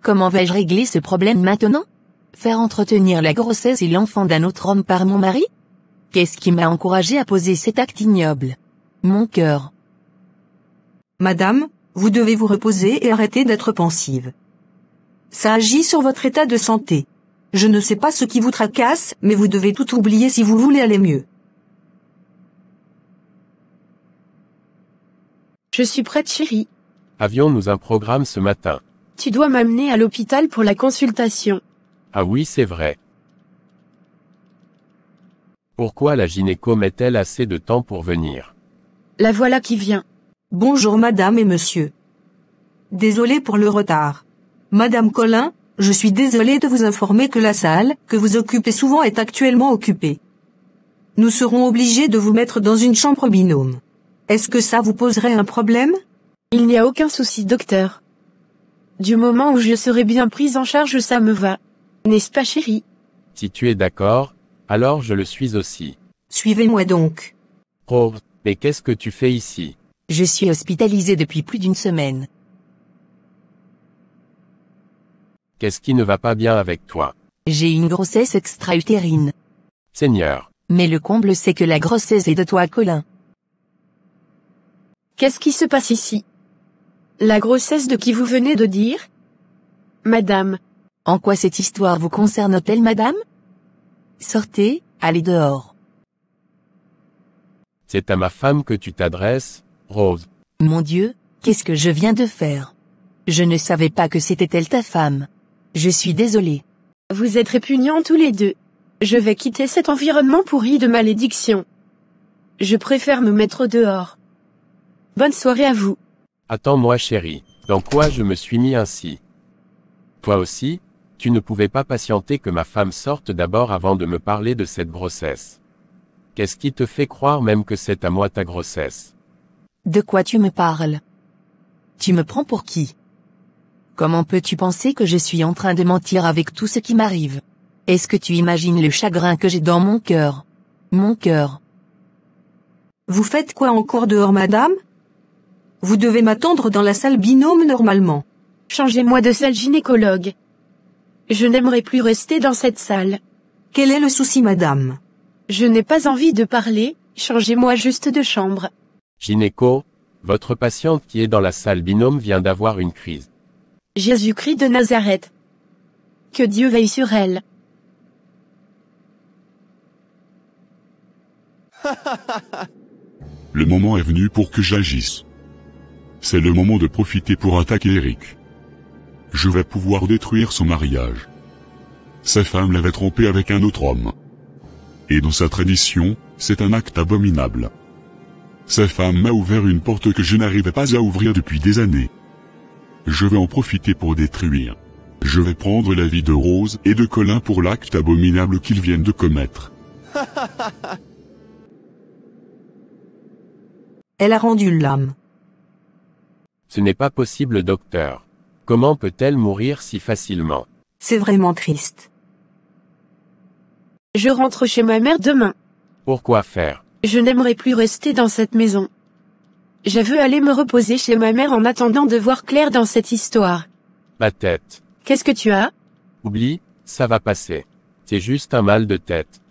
Comment vais-je régler ce problème maintenant? Faire entretenir la grossesse et l'enfant d'un autre homme par mon mari? Qu'est-ce qui m'a encouragé à poser cet acte ignoble? Mon cœur. Madame, vous devez vous reposer et arrêter d'être pensive. Ça agit sur votre état de santé. Je ne sais pas ce qui vous tracasse, mais vous devez tout oublier si vous voulez aller mieux. Je suis prête, chérie. Avions-nous un programme ce matin? Tu dois m'amener à l'hôpital pour la consultation. Ah oui, c'est vrai. Pourquoi la gynéco met-elle assez de temps pour venir? La voilà qui vient. Bonjour madame et monsieur. Désolé pour le retard. Madame Colin, je suis désolée de vous informer que la salle que vous occupez souvent est actuellement occupée. Nous serons obligés de vous mettre dans une chambre binôme. Est-ce que ça vous poserait un problème? Il n'y a aucun souci, docteur. Du moment où je serai bien prise en charge, ça me va. N'est-ce pas, chérie? Si tu es d'accord, alors je le suis aussi. Suivez-moi donc. Rose, mais qu'est-ce que tu fais ici? Je suis hospitalisée depuis plus d'une semaine. Qu'est-ce qui ne va pas bien avec toi? J'ai une grossesse extra-utérine. Seigneur. Mais le comble c'est que la grossesse est de toi, Colin. Qu'est-ce qui se passe ici? La grossesse de qui vous venez de dire? Madame. En quoi cette histoire vous concerne-t-elle, madame? Sortez, allez dehors. C'est à ma femme que tu t'adresses, Rose. Mon Dieu, qu'est-ce que je viens de faire? Je ne savais pas que c'était elle ta femme. Je suis désolée. Vous êtes répugnants tous les deux. Je vais quitter cet environnement pourri de malédiction. Je préfère me mettre dehors. Bonne soirée à vous. Attends-moi, chérie. Dans quoi je me suis mis ainsi? Toi aussi, tu ne pouvais pas patienter que ma femme sorte d'abord avant de me parler de cette grossesse. Qu'est-ce qui te fait croire même que c'est à moi ta grossesse? De quoi tu me parles? Tu me prends pour qui? Comment peux-tu penser que je suis en train de mentir avec tout ce qui m'arrive? Est-ce que tu imagines le chagrin que j'ai dans mon cœur? Mon cœur. Vous faites quoi encore dehors, madame? Vous devez m'attendre dans la salle binôme normalement. Changez-moi de salle, gynécologue. Je n'aimerais plus rester dans cette salle. Quel est le souci, madame? Je n'ai pas envie de parler, changez-moi juste de chambre. Gynéco, votre patiente qui est dans la salle binôme vient d'avoir une crise. Jésus-Christ de Nazareth. Que Dieu veille sur elle. Le moment est venu pour que j'agisse. C'est le moment de profiter pour attaquer Eric. Je vais pouvoir détruire son mariage. Sa femme l'avait trompé avec un autre homme. Et dans sa tradition, c'est un acte abominable. Sa femme m'a ouvert une porte que je n'arrivais pas à ouvrir depuis des années. Je vais en profiter pour détruire. Je vais prendre la vie de Rose et de Colin pour l'acte abominable qu'ils viennent de commettre. Elle a rendu l'âme. Ce n'est pas possible, docteur. Comment peut-elle mourir si facilement? C'est vraiment triste. Je rentre chez ma mère demain. Pourquoi faire? Je n'aimerais plus rester dans cette maison. Je veux aller me reposer chez ma mère en attendant de voir clair dans cette histoire. Ma tête. Qu'est-ce que tu as? Oublie, ça va passer. C'est juste un mal de tête.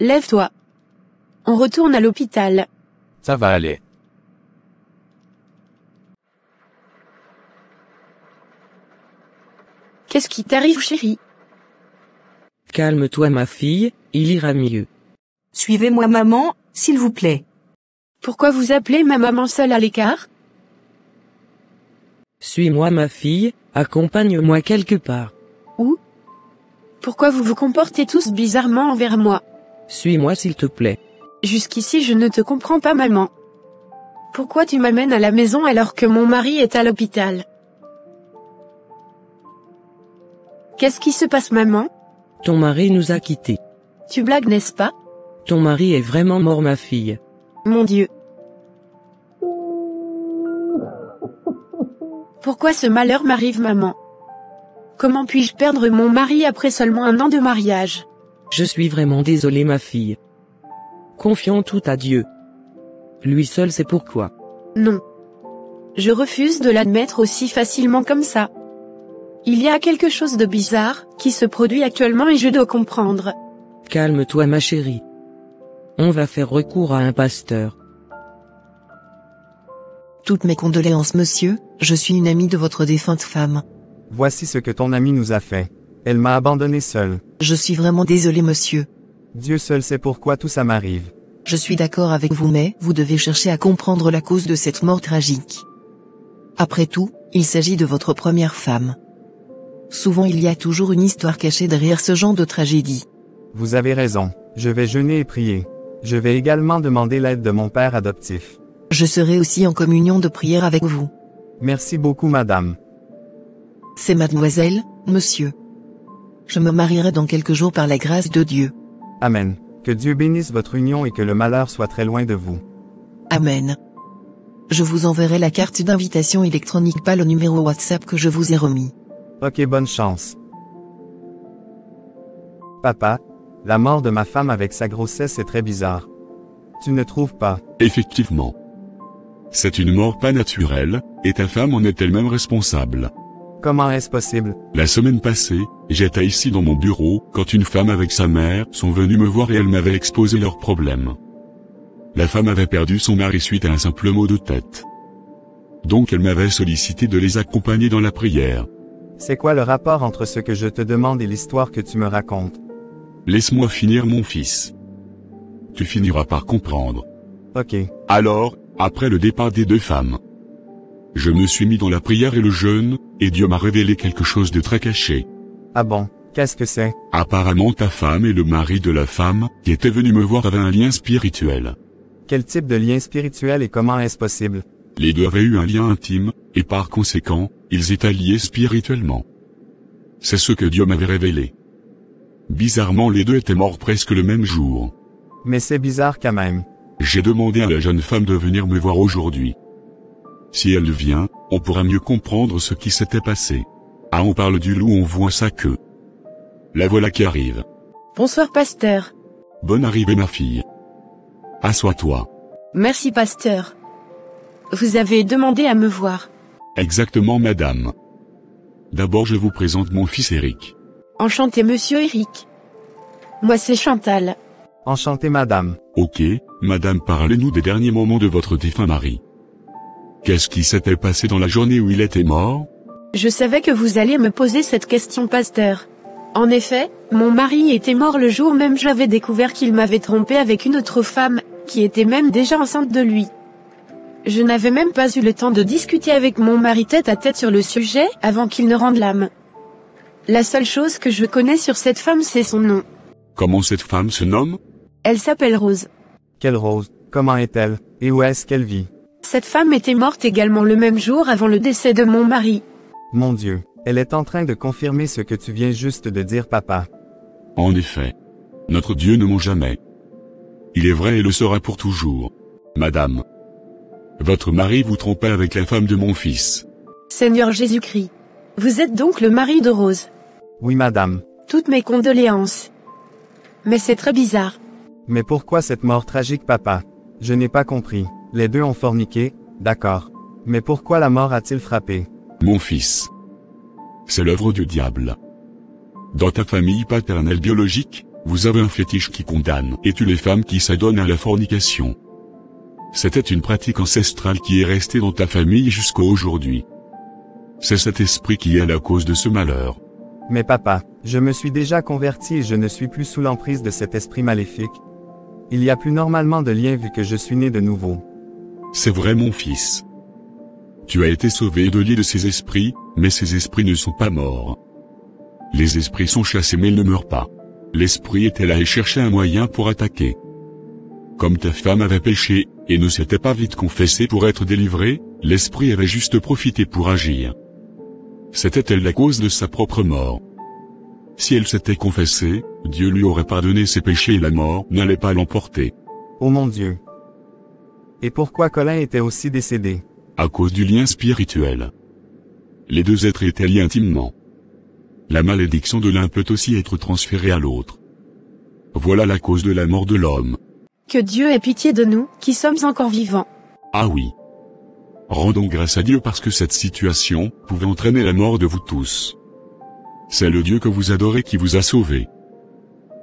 Lève-toi. On retourne à l'hôpital. Ça va aller. Qu'est-ce qui t'arrive, chérie? Calme-toi, ma fille, il ira mieux. Suivez-moi, maman, s'il vous plaît. Pourquoi vous appelez ma maman seule à l'écart? Suis-moi, ma fille, accompagne-moi quelque part. Où? Pourquoi vous vous comportez tous bizarrement envers moi? Suis-moi s'il te plaît. Jusqu'ici je ne te comprends pas maman. Pourquoi tu m'amènes à la maison alors que mon mari est à l'hôpital? Qu'est-ce qui se passe maman? Ton mari nous a quittés. Tu blagues n'est-ce pas? Ton mari est vraiment mort ma fille. Mon Dieu. Pourquoi ce malheur m'arrive maman? Comment puis-je perdre mon mari après seulement 1 an de mariage? Je suis vraiment désolé ma fille. Confions tout à Dieu. Lui seul sait pourquoi. Non. Je refuse de l'admettre aussi facilement comme ça. Il y a quelque chose de bizarre qui se produit actuellement et je dois comprendre. Calme-toi ma chérie. On va faire recours à un pasteur. Toutes mes condoléances monsieur, je suis une amie de votre défunte femme. Voici ce que ton amie nous a fait. Elle m'a abandonné seule. Je suis vraiment désolé monsieur. Dieu seul sait pourquoi tout ça m'arrive. Je suis d'accord avec vous mais vous devez chercher à comprendre la cause de cette mort tragique. Après tout, il s'agit de votre première femme. Souvent il y a toujours une histoire cachée derrière ce genre de tragédie. Vous avez raison, je vais jeûner et prier. Je vais également demander l'aide de mon père adoptif. Je serai aussi en communion de prière avec vous. Merci beaucoup madame. C'est mademoiselle, monsieur. Je me marierai dans quelques jours par la grâce de Dieu. Amen. Que Dieu bénisse votre union et que le malheur soit très loin de vous. Amen. Je vous enverrai la carte d'invitation électronique pas le numéro WhatsApp que je vous ai remis. Ok, bonne chance. Papa, la mort de ma femme avec sa grossesse est très bizarre. Tu ne trouves pas? Effectivement. C'est une mort pas naturelle, et ta femme en est elle-même responsable. Comment est-ce possible? La semaine passée, j'étais ici dans mon bureau, quand une femme avec sa mère sont venues me voir et elle m'avait exposé leurs problèmes. La femme avait perdu son mari suite à un simple mot de tête. Donc elle m'avait sollicité de les accompagner dans la prière. C'est quoi le rapport entre ce que je te demande et l'histoire que tu me racontes? Laisse-moi finir mon fils. Tu finiras par comprendre. Ok. Alors, après le départ des 2 femmes, je me suis mis dans la prière et le jeûne, et Dieu m'a révélé quelque chose de très caché. Ah bon, qu'est-ce que c'est? Apparemment ta femme et le mari de la femme, qui était venu me voir, avaient un lien spirituel. Quel type de lien spirituel et comment est-ce possible? Les 2 avaient eu un lien intime, et par conséquent, ils étaient liés spirituellement. C'est ce que Dieu m'avait révélé. Bizarrement les 2 étaient morts presque le même jour. Mais c'est bizarre quand même. J'ai demandé à la jeune femme de venir me voir aujourd'hui. Si elle vient, on pourra mieux comprendre ce qui s'était passé. Ah, on parle du loup, on voit sa queue. La voilà qui arrive. Bonsoir pasteur. Bonne arrivée ma fille. Assois-toi. Merci pasteur. Vous avez demandé à me voir. Exactement madame. D'abord je vous présente mon fils Eric. Enchanté monsieur Eric. Moi c'est Chantal. Enchanté madame. Ok, madame, parlez-nous des derniers moments de votre défunt mari. Qu'est-ce qui s'était passé dans la journée où il était mort? Je savais que vous alliez me poser cette question pasteur. En effet, mon mari était mort le jour même j'avais découvert qu'il m'avait trompé avec une autre femme, qui était même déjà enceinte de lui. Je n'avais même pas eu le temps de discuter avec mon mari tête à tête sur le sujet avant qu'il ne rende l'âme. La seule chose que je connais sur cette femme c'est son nom. Comment cette femme se nomme? Elle s'appelle Rose. Quelle Rose? Comment est-elle? Et où est-ce qu'elle vit? Cette femme était morte également le même jour avant le décès de mon mari. Mon Dieu, elle est en train de confirmer ce que tu viens juste de dire papa. En effet. Notre Dieu ne ment jamais. Il est vrai et le sera pour toujours. Madame. Votre mari vous trompait avec la femme de mon fils. Seigneur Jésus-Christ. Vous êtes donc le mari de Rose? Oui madame. Toutes mes condoléances. Mais c'est très bizarre. Mais pourquoi cette mort tragique papa? Je n'ai pas compris. Les 2 ont forniqué, d'accord. Mais pourquoi la mort a-t-il frappé? Mon fils. C'est l'œuvre du diable. Dans ta famille paternelle biologique, vous avez un fétiche qui condamne et tue les femmes qui s'adonnent à la fornication. C'était une pratique ancestrale qui est restée dans ta famille jusqu'à aujourd'hui. C'est cet esprit qui est la cause de ce malheur. Mais papa, je me suis déjà converti et je ne suis plus sous l'emprise de cet esprit maléfique. Il n'y a plus normalement de lien vu que je suis né de nouveau. C'est vrai mon fils. Tu as été sauvé et délié de ces esprits, mais ces esprits ne sont pas morts. Les esprits sont chassés mais ils ne meurent pas. L'esprit était là et cherchait un moyen pour attaquer. Comme ta femme avait péché, et ne s'était pas vite confessée pour être délivrée, l'esprit avait juste profité pour agir. C'était-elle la cause de sa propre mort? Si elle s'était confessée, Dieu lui aurait pardonné ses péchés et la mort n'allait pas l'emporter. Oh mon Dieu! Et pourquoi Colin était aussi décédé? À cause du lien spirituel. Les deux êtres étaient liés intimement. La malédiction de l'un peut aussi être transférée à l'autre. Voilà la cause de la mort de l'homme. Que Dieu ait pitié de nous, qui sommes encore vivants. Ah oui. Rendons grâce à Dieu parce que cette situation pouvait entraîner la mort de vous tous. C'est le Dieu que vous adorez qui vous a sauvés.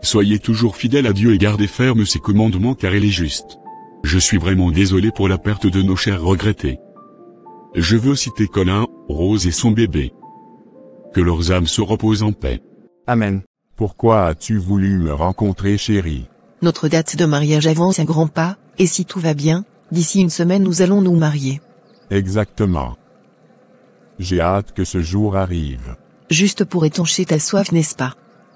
Soyez toujours fidèles à Dieu et gardez ferme ses commandements car il est juste. Je suis vraiment désolé pour la perte de nos chers regrettés. Je veux citer Colin, Rose et son bébé. Que leurs âmes se reposent en paix. Amen. Pourquoi as-tu voulu me rencontrer, chérie? Notre date de mariage avance à grands pas, et si tout va bien, d'ici une semaine nous allons nous marier. Exactement. J'ai hâte que ce jour arrive. Juste pour étancher ta soif, n'est-ce pas?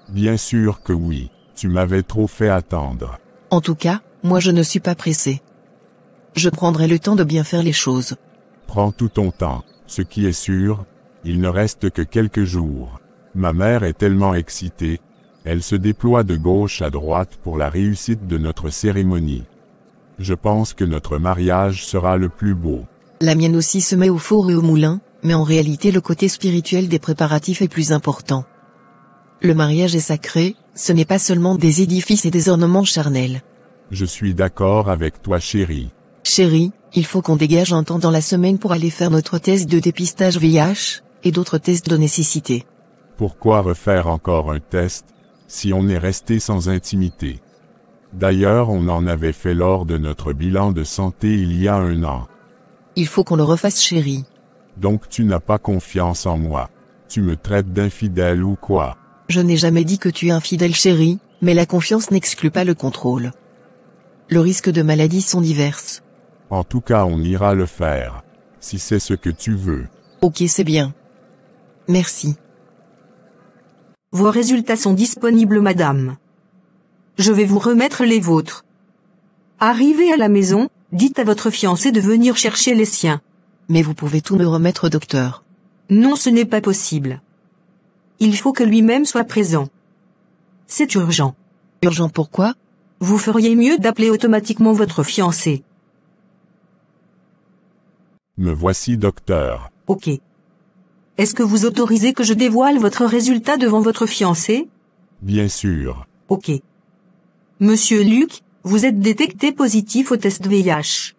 Bien sûr que oui, tu m'avais trop fait attendre. En tout cas, moi je ne suis pas pressé. Je prendrai le temps de bien faire les choses. Prends tout ton temps, ce qui est sûr, il ne reste que quelques jours. Ma mère est tellement excitée, elle se déploie de gauche à droite pour la réussite de notre cérémonie. Je pense que notre mariage sera le plus beau. La mienne aussi se met au four et au moulin, mais en réalité le côté spirituel des préparatifs est plus important. Le mariage est sacré, ce n'est pas seulement des édifices et des ornements charnels. Je suis d'accord avec toi, chérie. Chérie, il faut qu'on dégage un temps dans la semaine pour aller faire notre test de dépistage VIH, et d'autres tests de nécessité. Pourquoi refaire encore un test, si on est resté sans intimité? D'ailleurs, on en avait fait lors de notre bilan de santé il y a 1 an. Il faut qu'on le refasse, chérie. Donc tu n'as pas confiance en moi. Tu me traites d'infidèle ou quoi? Je n'ai jamais dit que tu es infidèle, chérie, mais la confiance n'exclut pas le contrôle. Le risque de maladies sont diverses. En tout cas, on ira le faire. Si c'est ce que tu veux. Ok, c'est bien. Merci. Vos résultats sont disponibles, madame. Je vais vous remettre les vôtres. Arrivez à la maison, dites à votre fiancé de venir chercher les siens. Mais vous pouvez tout me remettre, docteur. Non, ce n'est pas possible. Il faut que lui-même soit présent. C'est urgent. Urgent pourquoi? Vous feriez mieux d'appeler automatiquement votre fiancé. Me voici, docteur. Ok. Est-ce que vous autorisez que je dévoile votre résultat devant votre fiancé? Bien sûr. Ok. Monsieur Luc, vous êtes détecté positif au test VIH.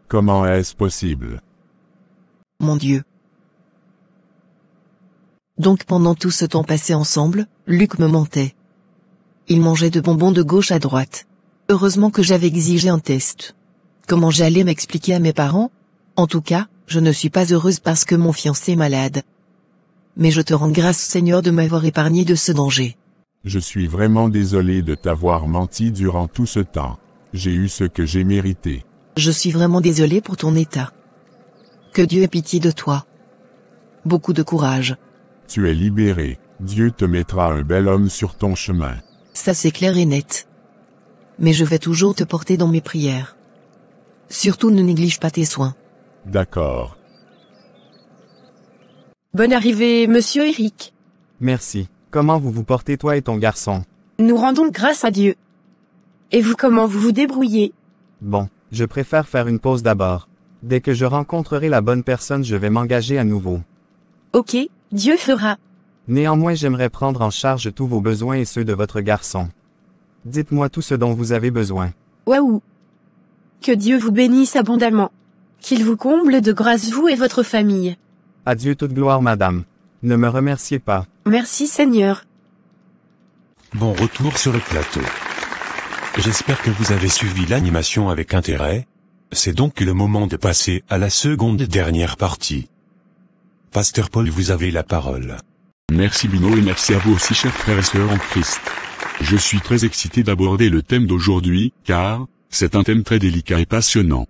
Comment est-ce possible? Mon Dieu. Donc pendant tout ce temps passé ensemble, Luc me mentait. Il mangeait de bonbons de gauche à droite. Heureusement que j'avais exigé un test. Comment j'allais m'expliquer à mes parents? En tout cas, je ne suis pas heureuse parce que mon fiancé est malade. Mais je te rends grâce, Seigneur, de m'avoir épargné de ce danger. Je suis vraiment désolé de t'avoir menti durant tout ce temps. J'ai eu ce que j'ai mérité. Je suis vraiment désolée pour ton état. Que Dieu ait pitié de toi. Beaucoup de courage. Tu es libéré. Dieu te mettra un bel homme sur ton chemin. Ça c'est clair et net. Mais je vais toujours te porter dans mes prières. Surtout ne néglige pas tes soins. D'accord. Bonne arrivée, monsieur Eric. Merci. Comment vous vous portez, toi et ton garçon? Nous rendons grâce à Dieu. Et vous, comment vous vous débrouillez? Bon, je préfère faire une pause d'abord. Dès que je rencontrerai la bonne personne, je vais m'engager à nouveau. Ok, Dieu fera. Néanmoins, j'aimerais prendre en charge tous vos besoins et ceux de votre garçon. Dites-moi tout ce dont vous avez besoin. Waouh! Que Dieu vous bénisse abondamment. Qu'il vous comble de grâce, vous et votre famille. À Dieu toute gloire, madame. Ne me remerciez pas. Merci, Seigneur. Bon retour sur le plateau. J'espère que vous avez suivi l'animation avec intérêt. C'est donc le moment de passer à la seconde et dernière partie. Pasteur Paul, vous avez la parole. Merci Bruno et merci à vous aussi, chers frères et sœurs en Christ. Je suis très excité d'aborder le thème d'aujourd'hui, car c'est un thème très délicat et passionnant.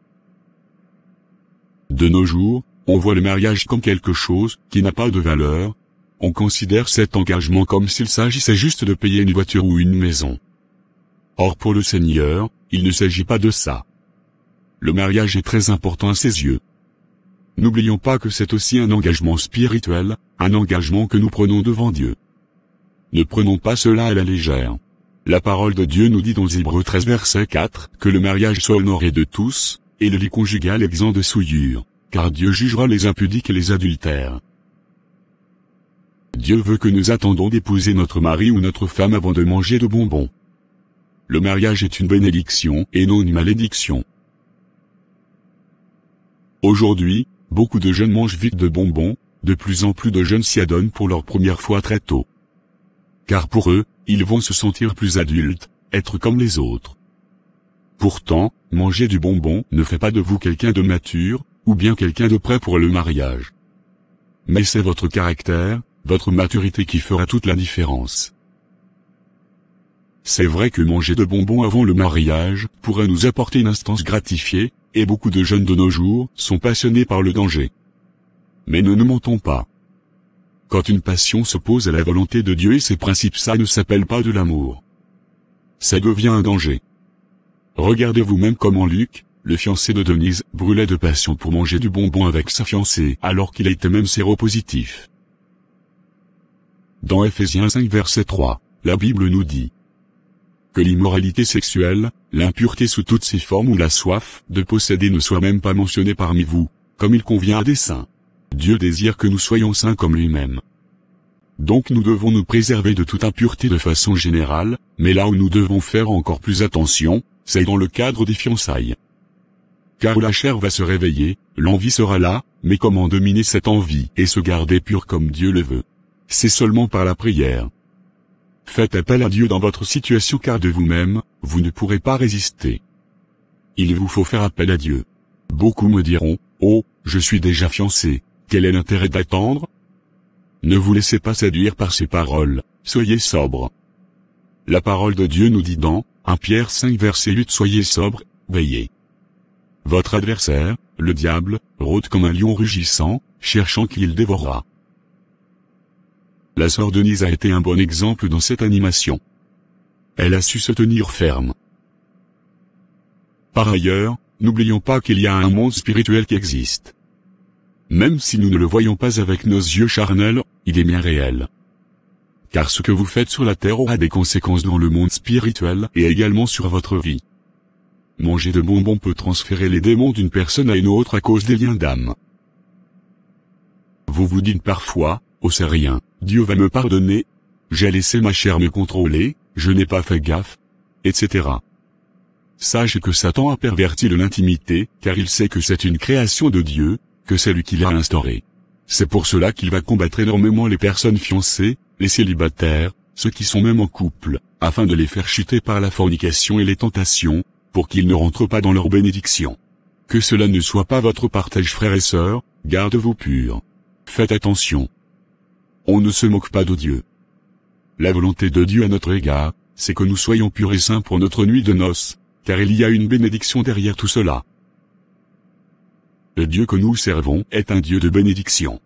De nos jours, on voit le mariage comme quelque chose qui n'a pas de valeur, on considère cet engagement comme s'il s'agissait juste de payer une voiture ou une maison. Or pour le Seigneur, il ne s'agit pas de ça. Le mariage est très important à ses yeux. N'oublions pas que c'est aussi un engagement spirituel, un engagement que nous prenons devant Dieu. Ne prenons pas cela à la légère. La parole de Dieu nous dit dans Hébreux 13 verset 4, que le mariage soit honoré de tous, et le lit conjugal exempt de souillure, car Dieu jugera les impudiques et les adultères. Dieu veut que nous attendons d'épouser notre mari ou notre femme avant de manger de bonbons. Le mariage est une bénédiction et non une malédiction. Aujourd'hui, beaucoup de jeunes mangent vite de bonbons, de plus en plus de jeunes s'y adonnent pour leur première fois très tôt. Car pour eux, ils vont se sentir plus adultes, être comme les autres. Pourtant, manger du bonbon ne fait pas de vous quelqu'un de mature, ou bien quelqu'un de prêt pour le mariage. Mais c'est votre caractère, votre maturité qui fera toute la différence. C'est vrai que manger de bonbons avant le mariage pourrait nous apporter une instance gratifiée, et beaucoup de jeunes de nos jours sont passionnés par le danger. Mais ne nous mentons pas. Quand une passion s'oppose à la volonté de Dieu et ses principes, ça ne s'appelle pas de l'amour. Ça devient un danger. Regardez vous-même comment Luc, le fiancé de Denise, brûlait de passion pour manger du bonbon avec sa fiancée alors qu'il était même séropositif. Dans Ephésiens 5 verset 3, la Bible nous dit que l'immoralité sexuelle, l'impureté sous toutes ses formes ou la soif de posséder ne soit même pas mentionnée parmi vous, comme il convient à des saints. Dieu désire que nous soyons saints comme lui-même. Donc nous devons nous préserver de toute impureté de façon générale, mais là où nous devons faire encore plus attention, c'est dans le cadre des fiançailles. Car la chair va se réveiller, l'envie sera là, mais comment dominer cette envie et se garder pur comme Dieu le veut? C'est seulement par la prière. Faites appel à Dieu dans votre situation car de vous-même, vous ne pourrez pas résister. Il vous faut faire appel à Dieu. Beaucoup me diront, « Oh, je suis déjà fiancé, quel est l'intérêt d'attendre ?» Ne vous laissez pas séduire par ces paroles, soyez sobre. La parole de Dieu nous dit dans 1 Pierre 5 verset 8 « Soyez sobre, veillez. » Votre adversaire, le diable, rôde comme un lion rugissant, cherchant qui il dévorera. La sœur Denise a été un bon exemple dans cette animation. Elle a su se tenir ferme. Par ailleurs, n'oublions pas qu'il y a un monde spirituel qui existe. Même si nous ne le voyons pas avec nos yeux charnels, il est bien réel. Car ce que vous faites sur la terre aura des conséquences dans le monde spirituel et également sur votre vie. Manger de bonbons peut transférer les démons d'une personne à une autre à cause des liens d'âme. Vous vous dites parfois, « Oh c'est rien, Dieu va me pardonner, j'ai laissé ma chair me contrôler, je n'ai pas fait gaffe, etc. » Sachez que Satan a perverti l'intimité, car il sait que c'est une création de Dieu, que c'est lui qui l'a instaurée. C'est pour cela qu'il va combattre énormément les personnes fiancées, les célibataires, ceux qui sont même en couple, afin de les faire chuter par la fornication et les tentations, pour qu'ils ne rentrent pas dans leur bénédiction. Que cela ne soit pas votre partage frères et sœurs, gardez-vous purs. Faites attention. On ne se moque pas de Dieu. La volonté de Dieu à notre égard, c'est que nous soyons purs et saints pour notre nuit de noces, car il y a une bénédiction derrière tout cela. Le Dieu que nous servons est un Dieu de bénédiction.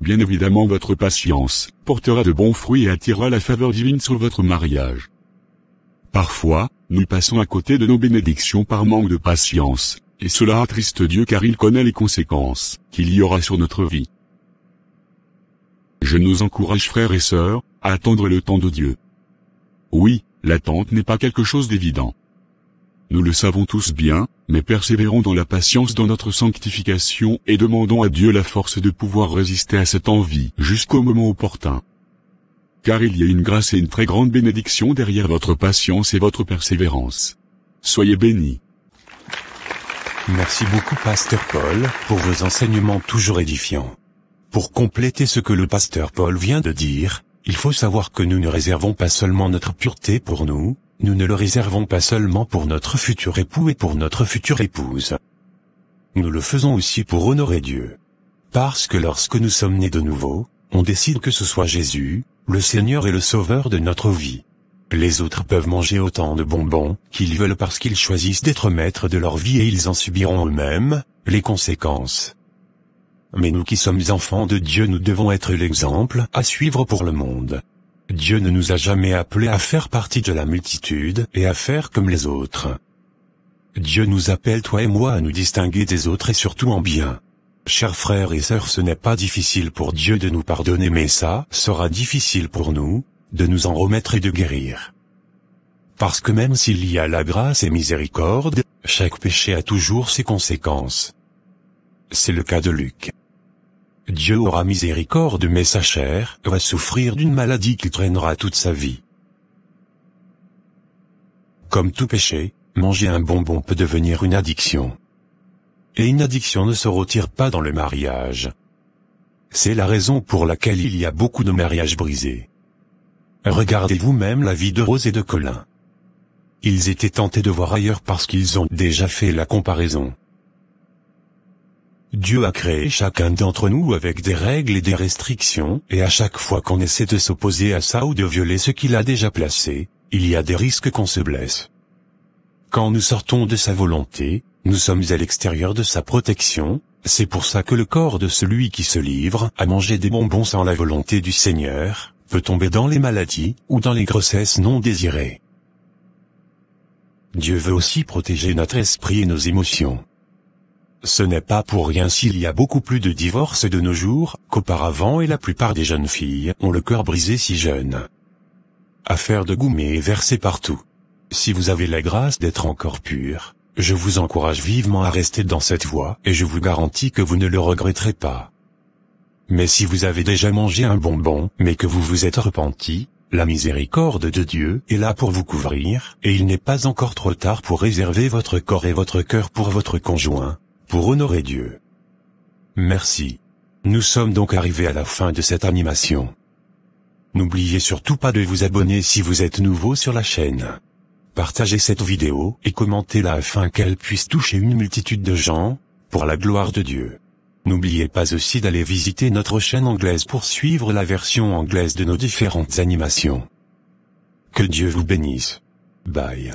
Bien évidemment votre patience portera de bons fruits et attirera la faveur divine sur votre mariage. Parfois, nous passons à côté de nos bénédictions par manque de patience, et cela attriste Dieu car il connaît les conséquences qu'il y aura sur notre vie. Je nous encourage frères et sœurs, à attendre le temps de Dieu. Oui, l'attente n'est pas quelque chose d'évident. Nous le savons tous bien, mais persévérons dans la patience dans notre sanctification et demandons à Dieu la force de pouvoir résister à cette envie jusqu'au moment opportun. Car il y a une grâce et une très grande bénédiction derrière votre patience et votre persévérance. Soyez bénis. Merci beaucoup Pasteur Paul, pour vos enseignements toujours édifiants. Pour compléter ce que le Pasteur Paul vient de dire, il faut savoir que nous ne réservons pas seulement notre pureté pour nous, nous ne le réservons pas seulement pour notre futur époux et pour notre future épouse. Nous le faisons aussi pour honorer Dieu. Parce que lorsque nous sommes nés de nouveau, on décide que ce soit Jésus, le Seigneur et le Sauveur de notre vie. Les autres peuvent manger autant de bonbons qu'ils veulent parce qu'ils choisissent d'être maîtres de leur vie et ils en subiront eux-mêmes les conséquences. mais nous qui sommes enfants de Dieu nous devons être l'exemple à suivre pour le monde. Dieu ne nous a jamais appelés à faire partie de la multitude et à faire comme les autres. Dieu nous appelle toi et moi à nous distinguer des autres et surtout en bien. Chers frères et sœurs, ce n'est pas difficile pour Dieu de nous pardonner, mais ça sera difficile pour nous, de nous en remettre et de guérir. Parce que même s'il y a la grâce et miséricorde, chaque péché a toujours ses conséquences. C'est le cas de Luc. Dieu aura miséricorde, mais sa chair va souffrir d'une maladie qui traînera toute sa vie. Comme tout péché, manger un bonbon peut devenir une addiction. Et une addiction ne se retire pas dans le mariage. C'est la raison pour laquelle il y a beaucoup de mariages brisés. Regardez vous-même la vie de Rose et de Colin. Ils étaient tentés de voir ailleurs parce qu'ils ont déjà fait la comparaison. Dieu a créé chacun d'entre nous avec des règles et des restrictions, et à chaque fois qu'on essaie de s'opposer à ça ou de violer ce qu'il a déjà placé, il y a des risques qu'on se blesse. Quand nous sortons de sa volonté, nous sommes à l'extérieur de sa protection, c'est pour ça que le corps de celui qui se livre à manger des bonbons sans la volonté du Seigneur, peut tomber dans les maladies ou dans les grossesses non désirées. Dieu veut aussi protéger notre esprit et nos émotions. Ce n'est pas pour rien s'il y a beaucoup plus de divorces de nos jours qu'auparavant, et la plupart des jeunes filles ont le cœur brisé si jeune. Affaire de goût mais versée partout. Si vous avez la grâce d'être encore pur, je vous encourage vivement à rester dans cette voie et je vous garantis que vous ne le regretterez pas. Mais si vous avez déjà mangé un bonbon mais que vous vous êtes repenti, la miséricorde de Dieu est là pour vous couvrir, et il n'est pas encore trop tard pour réserver votre corps et votre cœur pour votre conjoint, pour honorer Dieu. Merci. Nous sommes donc arrivés à la fin de cette animation. N'oubliez surtout pas de vous abonner si vous êtes nouveau sur la chaîne. Partagez cette vidéo et commentez-la afin qu'elle puisse toucher une multitude de gens, pour la gloire de Dieu. N'oubliez pas aussi d'aller visiter notre chaîne anglaise pour suivre la version anglaise de nos différentes animations. Que Dieu vous bénisse. Bye.